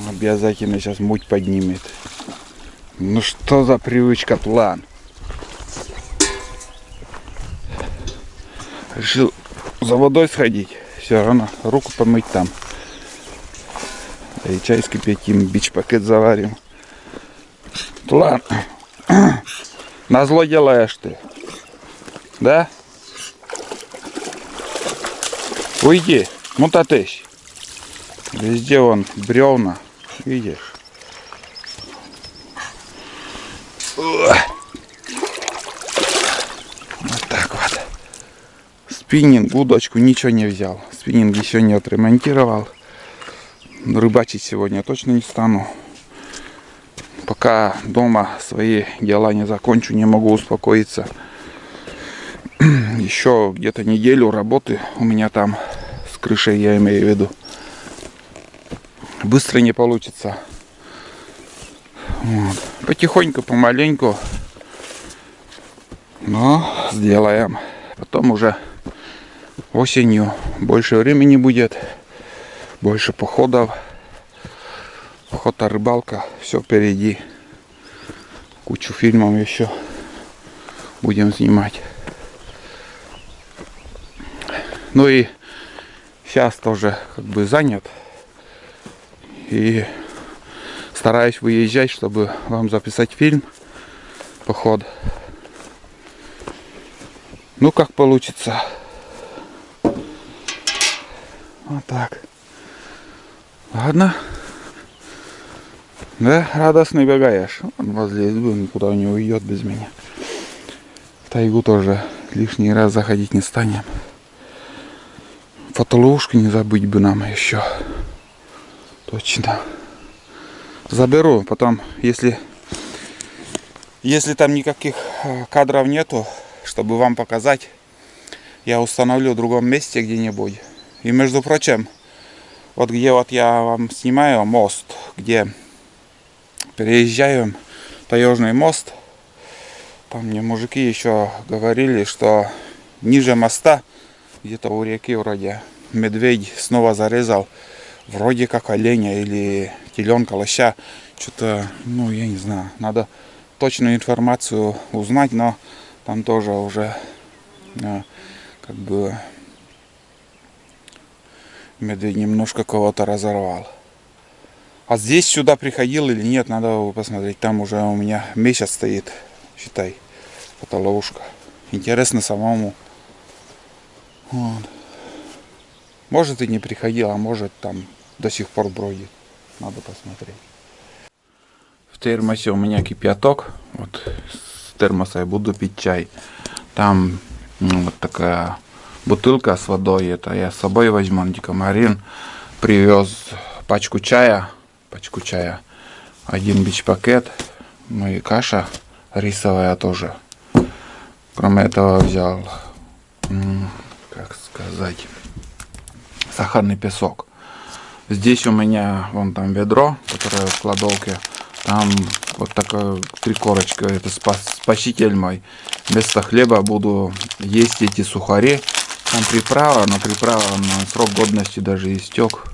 Обязательно сейчас муть поднимет. Ну что за привычка, Тулан? Решил за водой сходить. Все равно руку помыть там. И чай скипятим, бич-пакет заварим. Тулан, назло делаешь ты. Да? Уйди, мутатыщ. Везде вон бревна. Видишь? Вот так вот. Спиннинг, удочку ничего не взял. Спиннинг еще не отремонтировал. Рыбачить сегодня точно не стану. Пока дома свои дела не закончу, не могу успокоиться. Еще где-то неделю работы у меня там с крышей, я имею в виду. Быстро не получится. Вот. Потихоньку, помаленьку. Но сделаем. Потом уже осенью больше времени будет. Больше походов. Охота, рыбалка. Все впереди. Кучу фильмов еще будем снимать. Ну и сейчас тоже как бы занят. И стараюсь выезжать, чтобы вам записать фильм. Поход. Ну как получится. Вот так. Ладно. Да, радостный бегаешь. Он возле избы никуда не уйдет без меня. В тайгу тоже лишний раз заходить не станем. Фотоловушку не забыть бы нам еще. Точно. Заберу. Потом, если там никаких кадров нету, чтобы вам показать, я установлю в другом месте где-нибудь. И между прочим, вот где вот я вам снимаю мост, где переезжаем Таежный мост, там мне мужики еще говорили, что ниже моста, где-то у реки вроде, медведь снова зарезал вроде как оленя или теленка, лоща. Что-то, ну я не знаю, надо точную информацию узнать, но там тоже уже как бы медведь немножко кого-то разорвал. А здесь сюда приходил или нет, надо посмотреть. Там уже у меня месяц стоит, считай, фотоловушка. Интересно самому. Вот. Может и не приходил, а может там до сих пор бродит. Надо посмотреть. В термосе у меня кипяток. Вот с термоса я буду пить чай. Там вот такая бутылка с водой. Это я с собой возьму. Антикомарин привез пачку чая. Один бич-пакет. Ну и каша рисовая тоже. Кроме этого взял, как сказать, сахарный песок. Здесь у меня вон там ведро, которое в кладовке. Там вот такая 3 корочки. Это спаситель мой. Вместо хлеба буду есть эти сухари. Там приправа, но приправа на срок годности даже истек.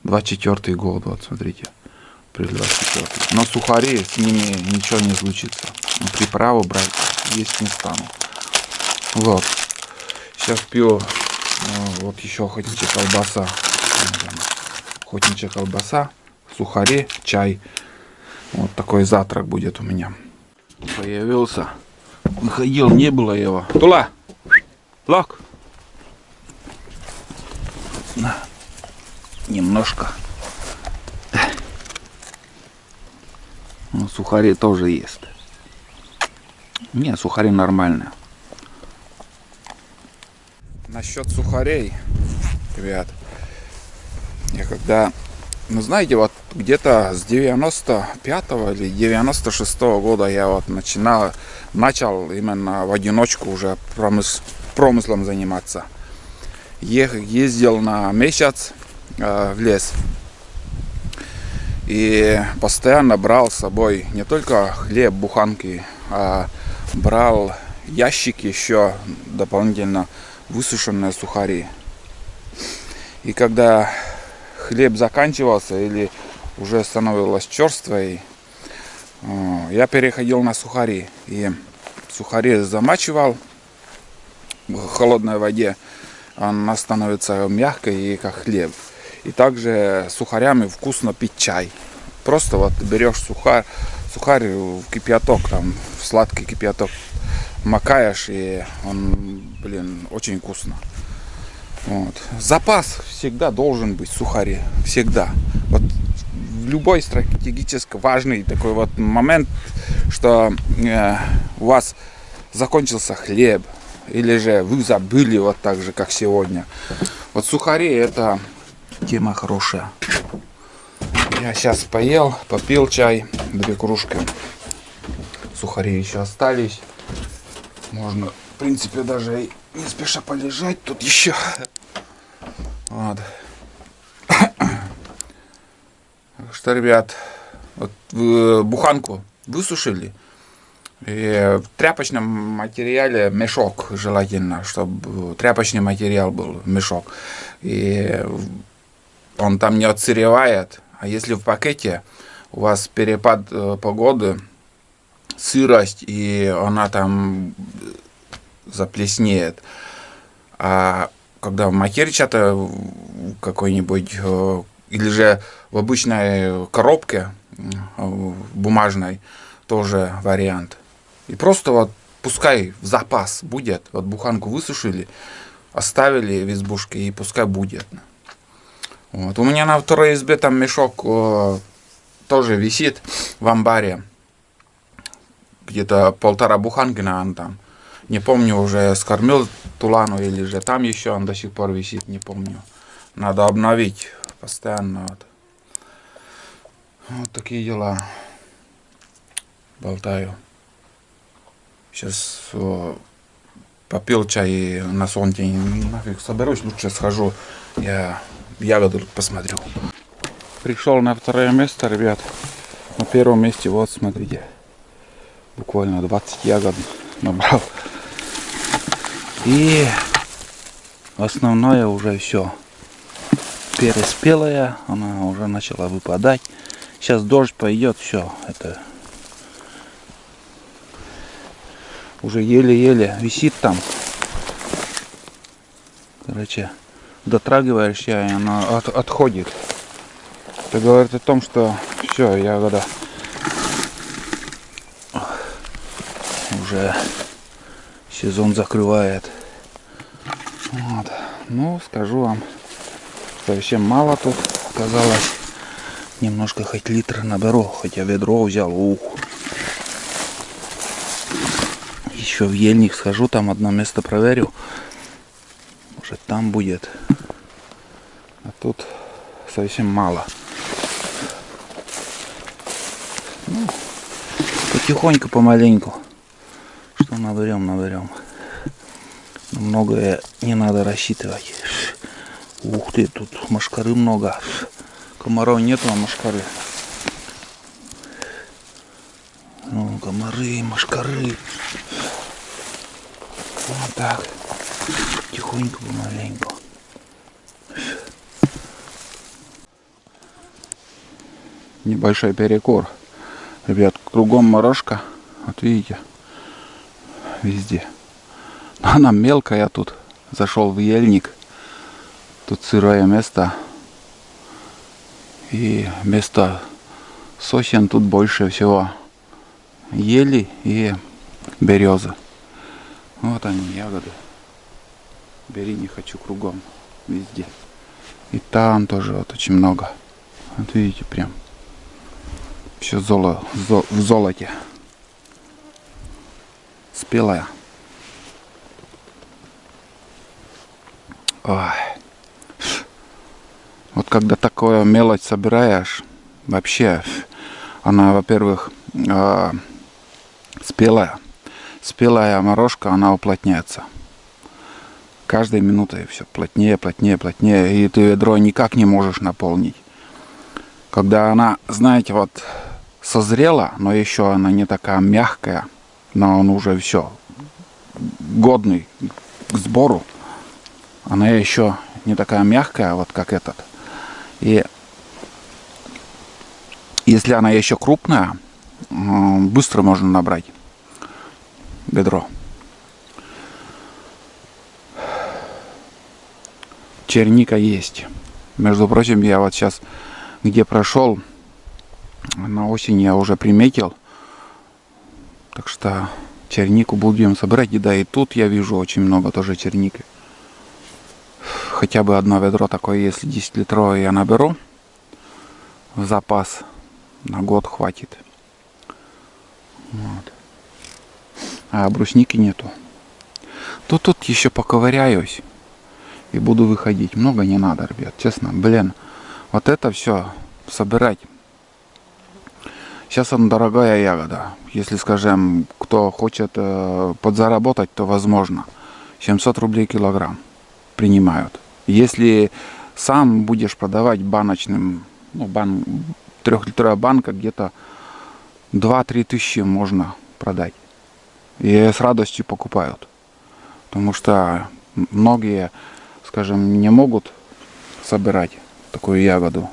24-й год, вот смотрите. При 24. Но сухари, с ними ничего не случится. Но приправу брать есть не стану. Вот. Сейчас пью вот еще охотничья колбаса. Охотничья колбаса, сухари, чай. Вот такой завтрак будет у меня. Появился. Выходил, не было его. Тула! Лок! На. Немножко. Ну, сухари тоже есть. Не, сухари нормальные. Насчет сухарей, ребят, я когда, ну знаете, вот где-то с 95-го или 96-го года я вот начал именно в одиночку уже промыслом заниматься. Ездил на месяц в лес и постоянно брал с собой не только хлеб, буханки, а брал ящики еще дополнительно высушенные сухари. И когда хлеб заканчивался или уже становилась черствой. Я переходил на сухари. И сухари замачивал в холодной воде. Она становится мягкой и как хлеб. И также сухарями вкусно пить чай. Просто вот берешь сухарь в кипяток, там в сладкий кипяток макаешь, и он, блин, очень вкусно. Вот. Запас всегда должен быть сухари. Всегда. Вот в любой стратегически важный такой вот момент, что у вас закончился хлеб, или же вы забыли вот так же, как сегодня. Вот сухари это тема хорошая. Я сейчас поел, попил чай, 2 кружки. Сухари еще остались. Можно, в принципе, даже и не спеша полежать тут еще. Вот. Что, ребят, вот буханку высушили. И в тряпочном материале мешок желательно, чтобы тряпочный материал был мешок. И он там не отсыревает. А если в пакете у вас перепад погоды, сырость, и она там заплеснеет. А когда в матерчатой какой-нибудь, или же в обычной коробке бумажной, тоже вариант. И просто вот пускай в запас будет. Вот буханку высушили, оставили в избушке, и пускай будет. Вот. У меня на второй избе там мешок тоже висит в амбаре. Где-то 1,5 буханки, наверное, там. Не помню, уже скормил Тулану или же там еще он до сих пор висит, не помню. Надо обновить постоянно. Вот такие дела. Болтаю. Сейчас попил чай и на солнце нафиг соберусь, лучше схожу, я ягоды посмотрю. Пришел на второе место, ребят. На первом месте, вот смотрите, буквально 20 ягод набрал. И основное уже все переспелая, она уже начала выпадать. Сейчас дождь пойдет, все, это уже еле-еле висит там. Короче, дотрагиваешься, и она отходит. Это говорит о том, что все, ягода уже сезон закрывает. Вот. Ну, скажу вам, совсем мало тут оказалось. Немножко хоть литр наберу, хотя ведро взял. Ух. Еще в ельник схожу, там одно место проверю. Может там будет. А тут совсем мало. Ну, потихоньку, помаленьку. Что наберем. Многое не надо рассчитывать. Ух ты, тут мошкары много. Комаров нету, а мошкары. Ну, комары, мошкары. Вот так. Тихонько, помаленьку. Небольшой перекур. Ребят, кругом морожка. Вот видите. Везде. Но она мелкая тут. Зашел в ельник. Тут сырое место. И вместо сосен тут больше всего ели и березы. Вот они, ягоды. Бери, не хочу, кругом. Везде. И там тоже вот очень много. Вот видите, прям все в золоте. Спелая. Ой. Вот когда такое мелочь собираешь, вообще она, во-первых, спелая морожка, она уплотняется. Каждой минутой все плотнее, и ты ведро никак не можешь наполнить. Когда она, знаете, вот созрела, но еще она не такая мягкая, но он уже все годный к сбору, она еще не такая мягкая, вот как этот. И Если она еще крупная, быстро можно набрать ведро. Черника есть. Между прочим, я вот сейчас где прошел, на осень я уже приметил. Так что чернику будем собирать. И да, и тут я вижу очень много тоже черники. Хотя бы одно ведро такое, если 10-литровое я наберу в запас, на год хватит. Вот. А брусники нету. Тут еще поковыряюсь и буду выходить. Много не надо, ребят, честно. Блин, вот это все собирать. Сейчас она дорогая ягода. Если, скажем, кто хочет подзаработать, то возможно. 700 рублей килограмм принимают. Если сам будешь продавать баночным, ну, 3-литровая банка, где-то 2-3 тысячи можно продать. И с радостью покупают. Потому что многие, скажем, не могут собирать такую ягоду.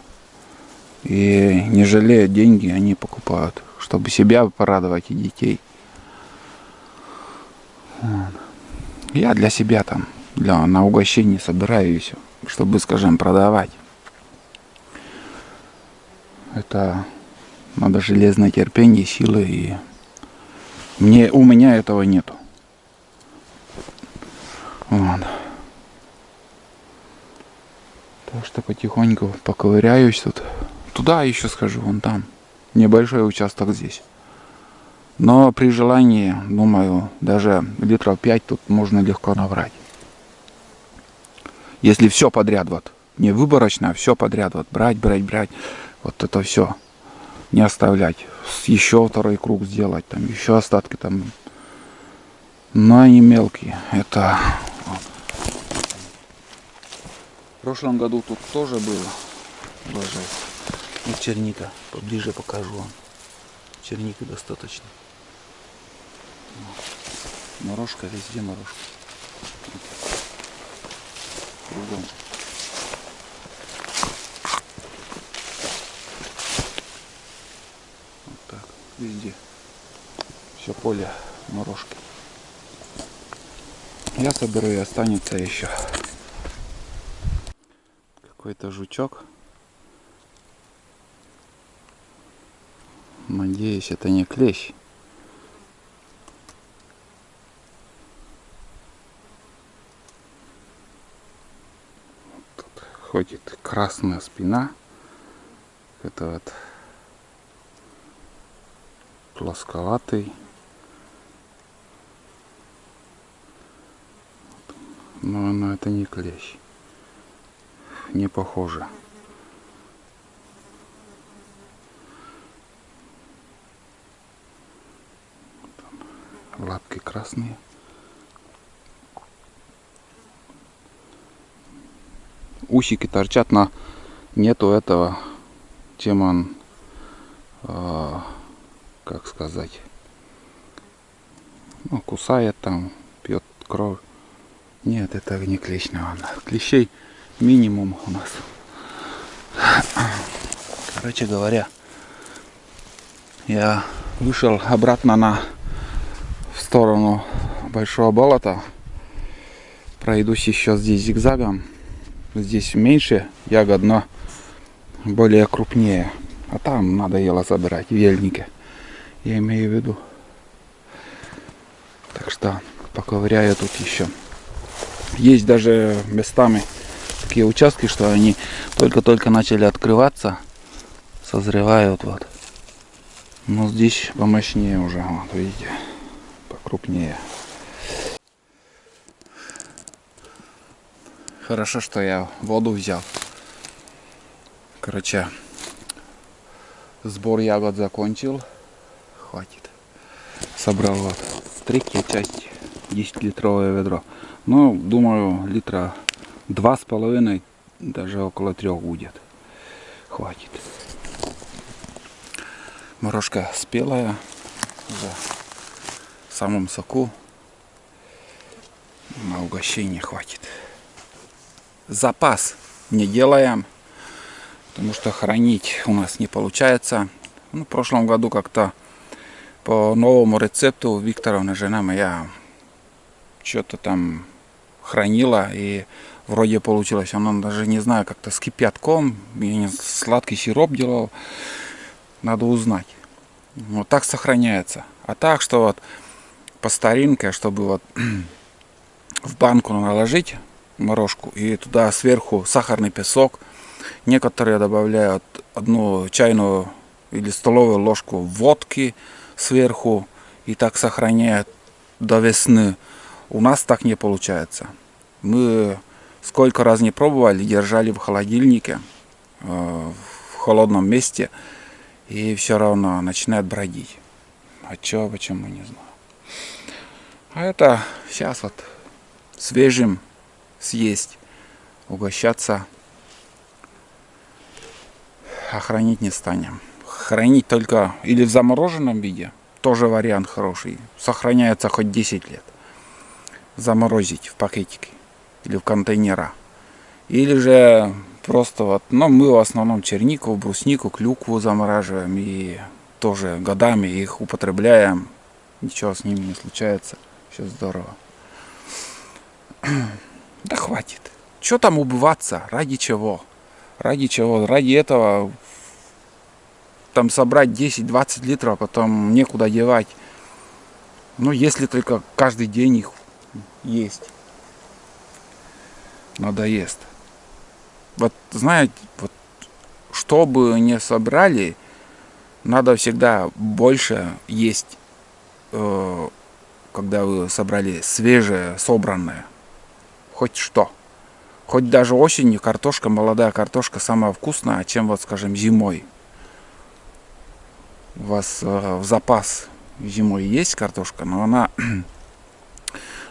И не жалея деньги, они покупают, чтобы себя порадовать и детей. Вот. Я для себя там, на угощение собираю все, чтобы, скажем, продавать. Это надо железное терпение, силы, и у меня этого нету. Вот. Так что потихоньку поковыряюсь тут. Туда еще схожу, вон там. Небольшой участок здесь. Но при желании, думаю, даже литров 5 тут можно легко набрать. Если все подряд, вот, не выборочно, а все подряд, вот, брать. Вот это все. Не оставлять. Еще второй круг сделать, там, еще остатки там. Но они мелкие. Это... В прошлом году тут тоже было. Вот черника. Поближе покажу вам. Черники достаточно. Морожка, везде морожка. Кругом. Вот так. Везде. Все поле морожки. Я соберу, и останется еще. Какой-то жучок. Надеюсь, это не клещ. Тут ходит красная спина. Это вот плосковатый. Но это не клещ. Не похоже. Лапки красные. Усики торчат, но нету этого, чем он, как сказать, ну, кусает там, пьет кровь. Нет, это не клещ, наверное. Клещей минимум у нас. Короче говоря, я вышел обратно в сторону большого болота. Пройдусь еще здесь зигзагом. Здесь меньше ягод, но более крупнее. А там надоело собирать в ельнике. Я имею в виду. Так что поковыряю тут еще. Есть даже местами такие участки, что они только-только начали открываться. Созревают вот. Но здесь помощнее уже. Вот видите. Покрупнее. Хорошо, что я воду взял. Короче, сбор ягод закончил. Хватит. Собрал вот третья часть, 10-литровое ведро. Ну, думаю, литра 2,5, даже около 3 будет. Хватит. Морожка спелая, уже в самом соку. На угощение хватит. Запас не делаем, потому что хранить у нас не получается. Ну, в прошлом году как-то по новому рецепту Викторовна, жена моя, что-то там хранила, и вроде получилось. Она даже, не знаю, как-то с кипятком, я сладкий сироп делал. Надо узнать. Вот так сохраняется. А так, что вот по старинке, чтобы вот в банку наложить морожку и туда сверху сахарный песок. Некоторые добавляют одну чайную или столовую ложку водки сверху и так сохраняют до весны. У нас так не получается. Мы сколько раз не пробовали, держали в холодильнике, в холодном месте, и все равно начинает бродить. А чё, почему, не знаю. А это сейчас вот свежим съесть, угощаться, а хранить не станем. Хранить только или в замороженном виде, тоже вариант хороший, сохраняется хоть 10 лет. Заморозить в пакетики или в контейнера. Или же просто вот, ну, мы в основном чернику, бруснику, клюкву замораживаем и тоже годами их употребляем. Ничего с ними не случается. Все здорово. Да хватит. Что там убываться? Ради чего? Ради чего? Ради этого там собрать 10-20 литров, а потом некуда девать. Ну, если только каждый день их есть. Надоест. Вот, знаете, вот, что бы ни собрали, надо всегда больше есть, когда вы собрали свежее, собранное. Хоть что. Хоть даже осенью картошка, молодая картошка самая вкусная, чем, вот, скажем, зимой. У вас в запас зимой есть картошка, но она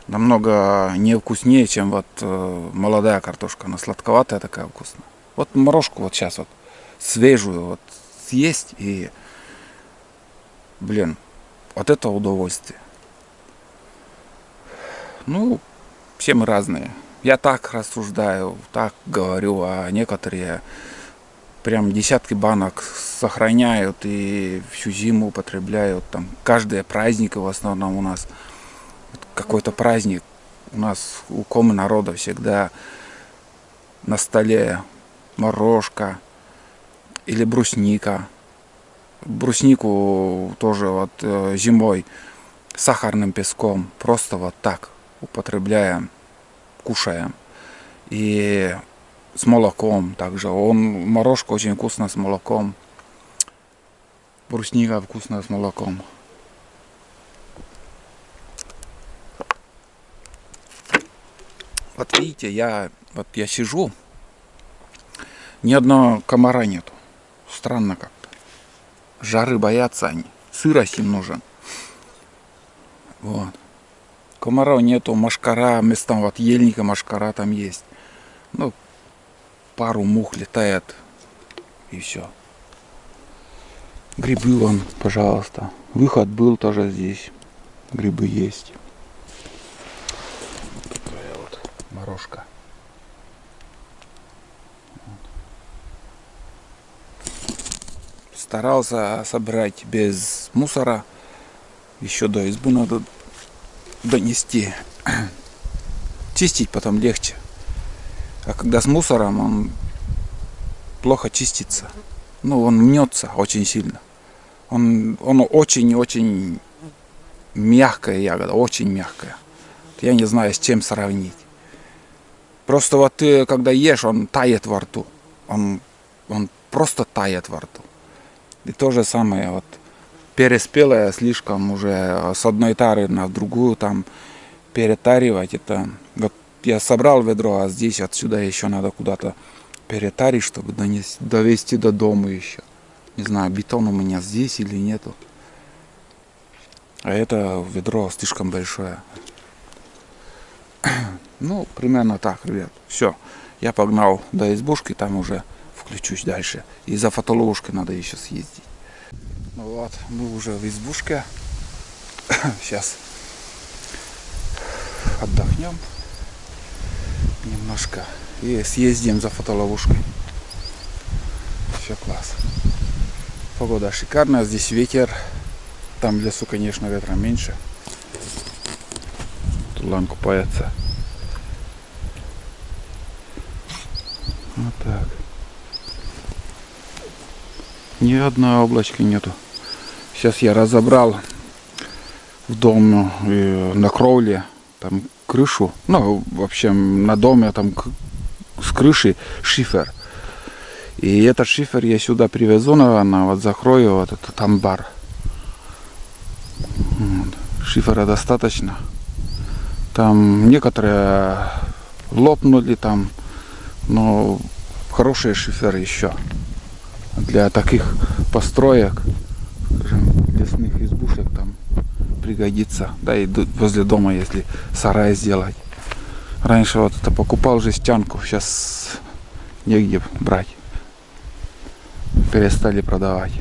намного не вкуснее, чем вот молодая картошка. Она сладковатая такая вкусная. Вот морожку вот сейчас вот свежую вот съесть и, блин, вот это удовольствие. Ну, все мы разные. Я так рассуждаю, так говорю, а некоторые прям десятки банок сохраняют и всю зиму употребляют. Там каждые праздники в основном у нас. Какой-то праздник. У нас у Комы народа всегда на столе морожка или брусника. Бруснику тоже вот зимой сахарным песком. Просто вот так употребляем, кушаем. И с молоком также. Морожка очень вкусно с молоком. Брусника вкусно с молоком. Вот видите, я сижу, ни одного комара нету. Странно как-то. Жары боятся они. Сырость им нужен. Вот. Комаров нету, мошкара, местом вот ельника мошкара там есть. Ну, пару мух летает и все. Грибы вон, пожалуйста. Выход был тоже здесь. Грибы есть. Такая вот морожка. Старался собрать без мусора. Еще до избы надо донести. Чистить потом легче. А когда с мусором, он плохо чистится. Ну, он мнется очень сильно. Он очень-очень мягкая ягода, очень мягкая. Я не знаю, с чем сравнить. Просто вот ты, когда ешь, он тает во рту. Он просто тает во рту. И то же самое, вот, переспелая слишком уже с одной тары на другую там перетаривать. Это вот я собрал ведро, а здесь отсюда еще надо куда-то перетарить, чтобы довести до дома еще. Не знаю, бетон у меня здесь или нету. А это ведро слишком большое. Ну, примерно так, ребят. Все. Я погнал до избушки, там уже включусь дальше. И за фотоловушкой надо еще съездить. Ну вот, мы уже в избушке. Сейчас отдохнем немножко и съездим за фотоловушкой. Все класс. Погода шикарная, здесь ветер. Там в лесу, конечно, ветра меньше. Тулан купается. Вот так. Ни одной облачка нету. Сейчас я разобрал в дом на кровле там крышу. Ну, вообще на доме там с крыши шифер. И этот шифер я сюда привезу, наверное, вот закрою вот этот амбар. Вот. Шифера достаточно. Там некоторые лопнули там, но хорошие шиферы еще. Для таких построек, скажем, лесных избушек там пригодится. Да и возле дома, если сарай сделать. Раньше вот это покупал жестянку, сейчас негде брать. Перестали продавать.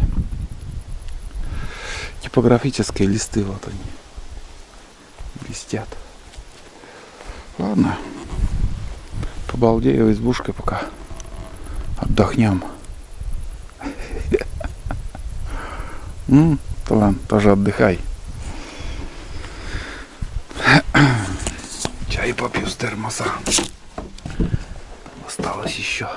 Типографические листы, вот они блестят. Ладно, побалдею избушкой пока отдохнем. Ладно, тоже отдыхай. Чай попью с термоса. Осталось еще.